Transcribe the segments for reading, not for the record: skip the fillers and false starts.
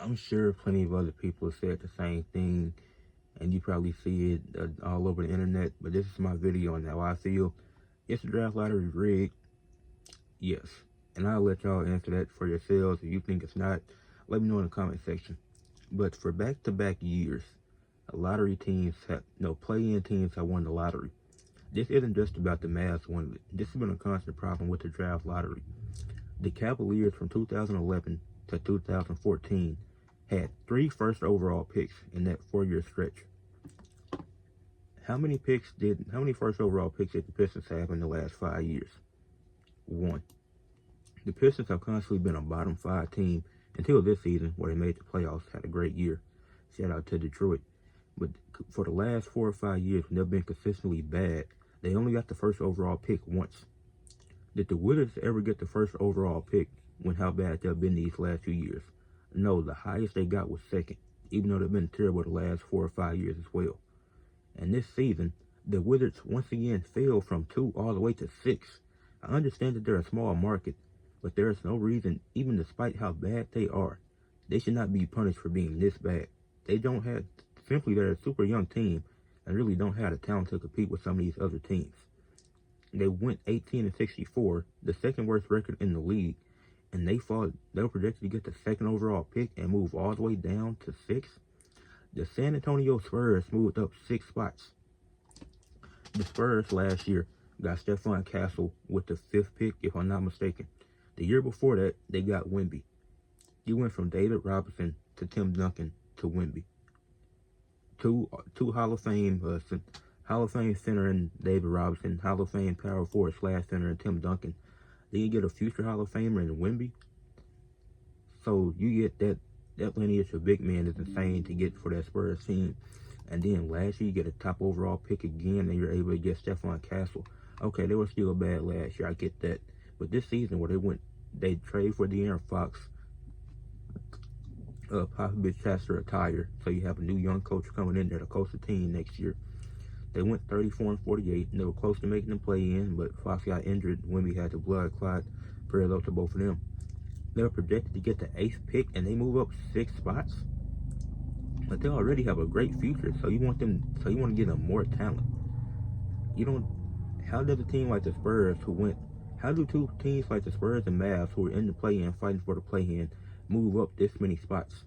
I'm sure plenty of other people have said the same thing, and you probably see it all over the internet, but this is my video on how I feel. Is the draft lottery rigged? Yes. And I'll let y'all answer that for yourselves. If you think it's not, let me know in the comment section. But for back-to-back years, lottery teams have, no, play-in teams have won the lottery. This isn't just about the Mavs winning it. This has been a constant problem with the draft lottery. The Cavaliers from 2011 to 2014 had 3 first overall picks in that 4-year stretch. How many first overall picks did the Pistons have in the last 5 years? 1. The Pistons have constantly been a bottom 5 team until this season, where they made the playoffs, had a great year. Shout out to Detroit. But for the last 4 or 5 years, when they've been consistently bad, they only got the first overall pick once. Did the Wizards ever get the first overall pick when how bad they've been these last few years? No, the highest they got was second, even though they've been terrible the last 4 or 5 years as well. And this season, the Wizards once again fell from 2 all the way to 6. I understand that they're a small market, but there is no reason, even despite how bad they are, they should not be punished for being this bad. They're a super young team and really don't have the talent to compete with some of these other teams. They went 18-64, the second worst record in the league, and they were projected to get the second overall pick and move all the way down to 6. The San Antonio Spurs moved up 6 spots. The Spurs last year got Stephon Castle with the 5th pick, if I'm not mistaken. The year before that, they got Wemby. You went from David Robinson to Tim Duncan to Wemby. Two Hall of Fame center in David Robinson, Hall of Fame power forward / center in Tim Duncan. Then you get a future Hall of Famer in Wemby. So you get that lineage of big man is insane to get for that Spurs team. And then last year you get a top overall pick again, and you're able to get Stephon Castle. Okay, they were still bad last year, I get that. But this season where they trade for De'Aaron Fox, Popovich has to retire, so you have a new young coach coming in there to coach the team next year. They went 34-48, and they were close to making them play in, but Fox got injured. Wemby had the blood clot. Prayers up to both of them. They were projected to get the 8th pick, and they move up 6 spots. But they already have a great future, so you want to get them more talent. How does a team like the Spurs how do 2 teams like the Spurs and Mavs who are in the play-in, fighting for the play-in, move up this many spots?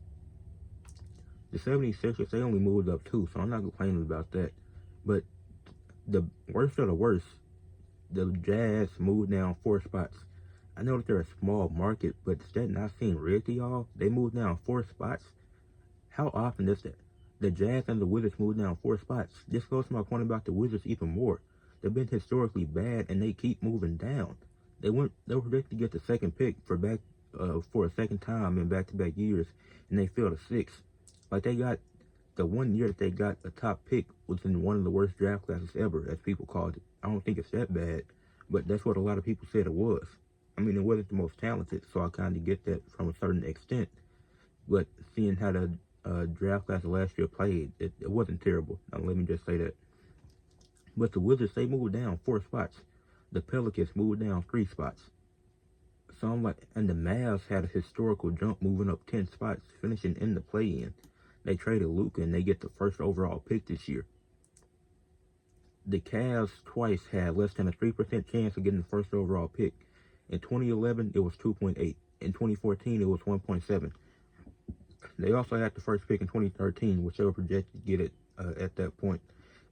The 76ers, they only moved up 2, so I'm not complaining about that. But the worst of the worst, the Jazz moved down 4 spots. I know that they're a small market, but does that not seem weird to y'all? They moved down 4 spots. How often does the Jazz and the Wizards move down 4 spots? This goes to my point about the Wizards even more. They've been historically bad, and they keep moving down. They were predicted to get the 2nd pick for a second time in back-to-back years, and they fell to 6. Like, they got the 1 year that they got a top pick was in one of the worst draft classes ever, as people called it. I don't think it's that bad, but that's what a lot of people said it was. I mean, it wasn't the most talented, so I kind of get that from a certain extent. But seeing how the draft class of last year played, it wasn't terrible. Now, let me just say that. But the Wizards, they moved down 4 spots. The Pelicans moved down 3 spots. So I'm like, and the Mavs had a historical jump, moving up 10 spots, finishing in the play-in. They traded Luka, and they get the first overall pick this year. The Cavs twice had less than a 3% chance of getting the first overall pick. In 2011, it was 2.8. In 2014, it was 1.7. They also had the first pick in 2013, which they were projected to get it at that point.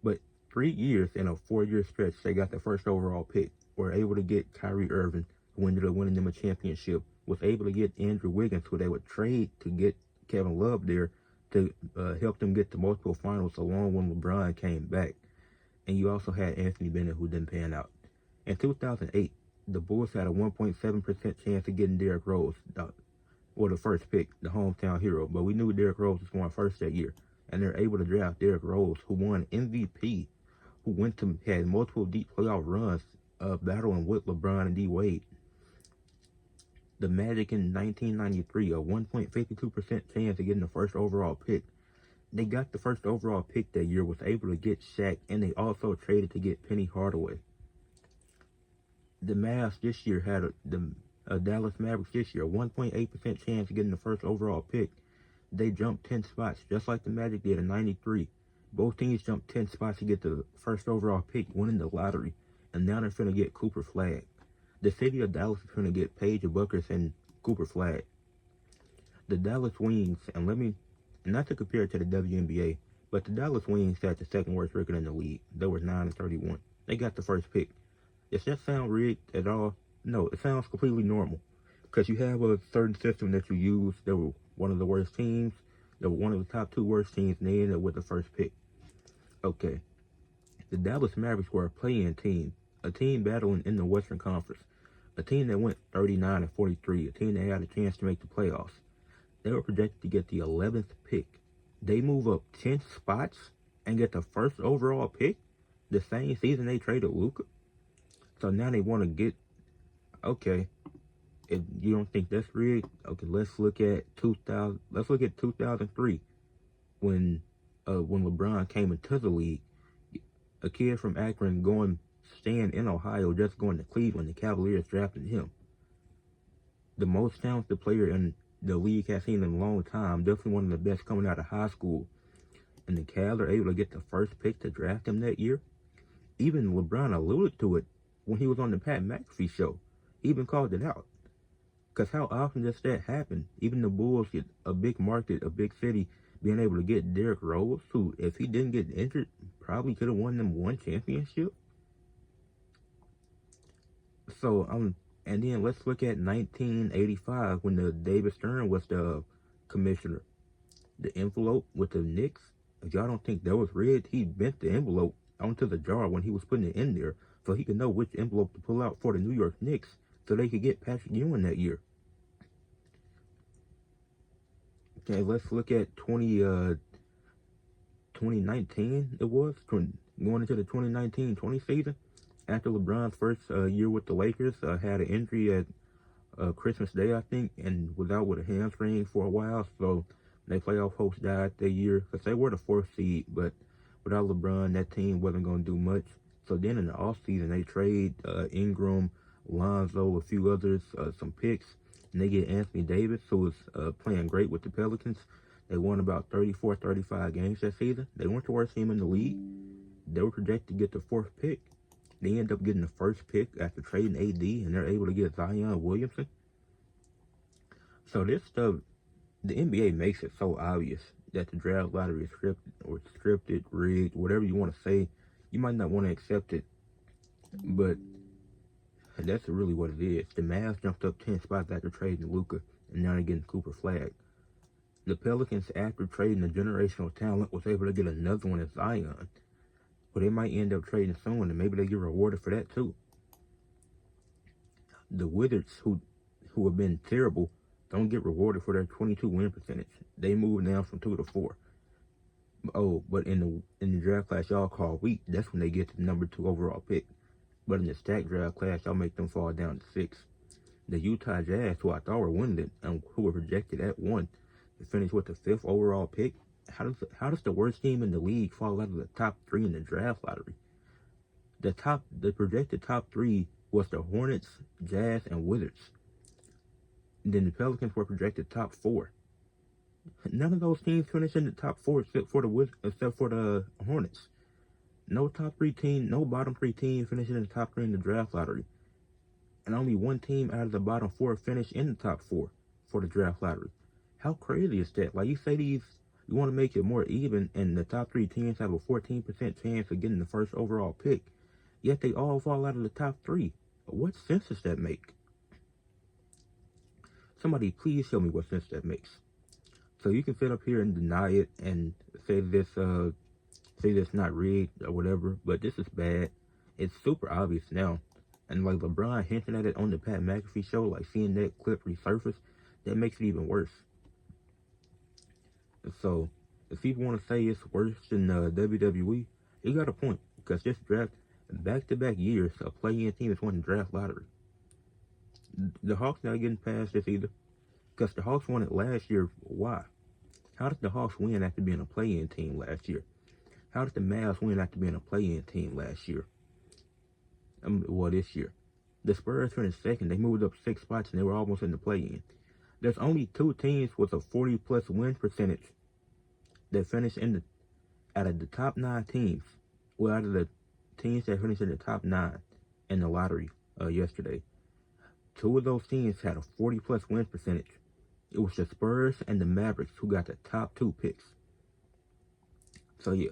But 3 years in a 4-year stretch, they got the first overall pick. Were able to get Kyrie Irving, who ended up winning them a championship. Was able to get Andrew Wiggins, who they would trade to get Kevin Love there to help them get to multiple finals, along when LeBron came back. And you also had Anthony Bennett, who didn't pan out. In 2008, the Bulls had a 1.7% chance of getting Derrick Rose, the first pick, the hometown hero. But we knew Derrick Rose was going first that year. And they're able to draft Derrick Rose, who won MVP, who had multiple deep playoff runs, battling with LeBron and D. Wade. The Magic in 1993, a 1.52% chance of getting the first overall pick. They got the first overall pick that year, was able to get Shaq, and they also traded to get Penny Hardaway. The Mavs this year had the Dallas Mavericks this year, a 1.8% chance of getting the first overall pick. they jumped 10 spots, just like the Magic did in '93. Both teams jumped 10 spots to get the first overall pick, winning the lottery, and now they're finna get Cooper Flag. The city of Dallas is finna get Paige Buckers and Cooper Flag. The Dallas Wings, and let me, not to compare it to the WNBA, but the Dallas Wings had the second worst record in the league. They were 9-31. They got the first pick. Does that sound rigged at all? No, it sounds completely normal. Because you have a certain system that you use. They were one of the worst teams. They were one of the top 2 worst teams, and they ended up with the first pick. Okay. The Dallas Mavericks were a play-in team. A team battling in the Western Conference. A team that went 39-43. A team that had a chance to make the playoffs. They were projected to get the 11th pick. They move up 10 spots and get the first overall pick the same season they traded Luka. So now they want to get, okay, if you don't think that's rigged, okay, let's look at 2003 when LeBron came into the league. A kid from Akron staying in Ohio, just going to Cleveland, the Cavaliers drafted him. The most talented player in the league has seen in a long time, definitely one of the best coming out of high school. And the Cavs are able to get the first pick to draft him that year. Even LeBron alluded to it when he was on the Pat McAfee show. He even called it out. Because how often does that happen? Even the Bulls get a big market, a big city, being able to get Derrick Rose, who, if he didn't get injured, probably could have won them 1 championship. So, and then let's look at 1985 when the David Stern was the commissioner. The envelope with the Knicks, if y'all don't think that was rigged, he bent the envelope onto the jar when he was putting it in there so he could know which envelope to pull out for the New York Knicks so they could get Patrick Ewing that year. Okay, let's look at 2019 it was, going into the 2019-20 season. After LeBron's first year with the Lakers, had an injury at Christmas Day, I think, and was out with a hamstring for a while, so their playoff hopes died that year, because they were the 4th seed, but without LeBron, that team wasn't going to do much. So then in the offseason, they trade Ingram, Lonzo, a few others, some picks, and they get Anthony Davis, who was playing great with the Pelicans. They won about 34, 35 games that season. They weren't the worst team in the league. They were projected to get the 4th pick. They end up getting the first pick after trading AD, and they're able to get Zion Williamson. So this stuff, the NBA makes it so obvious that the draft lottery is scripted, rigged, whatever you want to say. You might not want to accept it, but that's really what it is. The Mavs jumped up 10 spots after trading Luka, and now they're getting Cooper Flag. The Pelicans, after trading a generational talent, was able to get another one in Zion. But they might end up trading someone, and maybe they get rewarded for that too. The Wizards, who have been terrible, don't get rewarded for their 22 win percentage. They move down from 2 to 4. Oh, but in the draft class y'all call weak, that's when they get the number 2 overall pick. But in the stacked draft class, y'all make them fall down to 6. The Utah Jazz, who I thought were winning it, and who were projected at 1, to finish with the 5th overall pick. How does the worst team in the league fall out of the top 3 in the draft lottery? The projected top 3 was the Hornets, Jazz, and Wizards. Then the Pelicans were projected top 4. None of those teams finished in the top 4 except for the Hornets. No top 3 team, no bottom 3 team finishing in the top 3 in the draft lottery. And only one team out of the bottom 4 finished in the top 4 for the draft lottery. How crazy is that? Like, you say you want to make it more even, and the top 3 teams have a 14% chance of getting the first overall pick, yet they all fall out of the top 3. What sense does that make? Somebody please show me what sense that makes. So you can sit up here and deny it and say this not rigged or whatever, but this is bad. It's super obvious now. And like LeBron hinting at it on the Pat McAfee show, like seeing that clip resurface, that makes it even worse. So, if people want to say it's worse than WWE, you got a point. Because this draft, back-to-back years, a play-in team has won the draft lottery. The Hawks not getting past this either. Because the Hawks won it last year. Why? How did the Hawks win after being a play-in team last year? How did the Mavs win after being a play-in team last year? This year. The Spurs finished second. They moved up 6 spots and they were almost in the play-in. there's only 2 teams with a 40+ win percentage that finish out of the top 9 teams. Well, out of the teams that finished in the top 9 in the lottery yesterday, 2 of those teams had a 40+ win percentage. It was the Spurs and the Mavericks who got the top 2 picks. So yeah,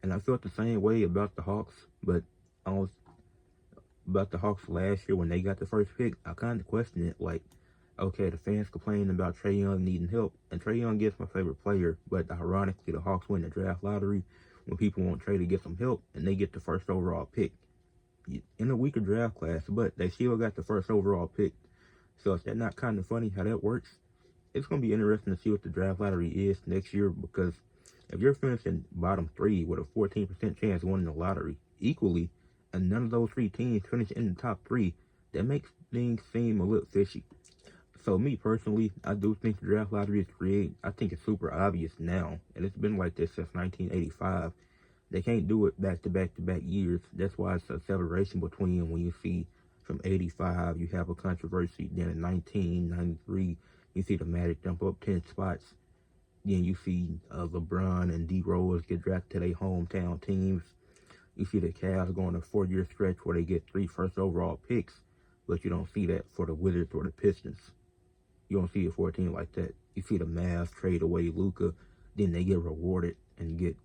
and I felt the same way about the Hawks, but about the Hawks last year when they got the first pick, I kind of questioned it. Like, okay, the fans complaining about Trae Young needing help, and Trae Young is my favorite player, but ironically, the Hawks win the draft lottery when people want Trae to get some help, and they get the first overall pick in a weaker draft class, but they still got the first overall pick. So is that not kind of funny how that works? It's going to be interesting to see what the draft lottery is next year, because if you're finishing bottom 3 with a 14% chance of winning the lottery equally, and none of those 3 teams finish in the top 3, that makes things seem a little fishy. So me personally, I do think the draft lottery is rigged. I think it's super obvious now, and it's been like this since 1985. They can't do it back-to-back years. That's why it's a separation between when you see from 85, you have a controversy. Then in 1993, you see the Magic jump up 10 spots. Then you see LeBron and D Rose get drafted to their hometown teams. You see the Cavs go on a 4-year stretch where they get 3 first overall picks, but you don't see that for the Wizards or the Pistons. You don't see it for a team like that. You see the Mavs trade away Luka, then they get rewarded and get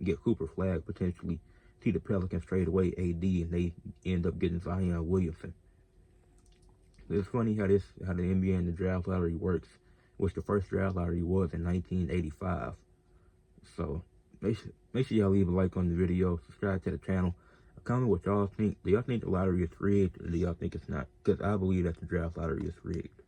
get Cooper Flag potentially. See the Pelicans trade away AD and they end up getting Zion Williamson. It's funny how the NBA and the draft lottery works, which the first draft lottery was in 1985. So make sure y'all leave a like on the video, subscribe to the channel, comment what y'all think. Do y'all think the lottery is rigged, or do y'all think it's not? Because I believe that the draft lottery is rigged.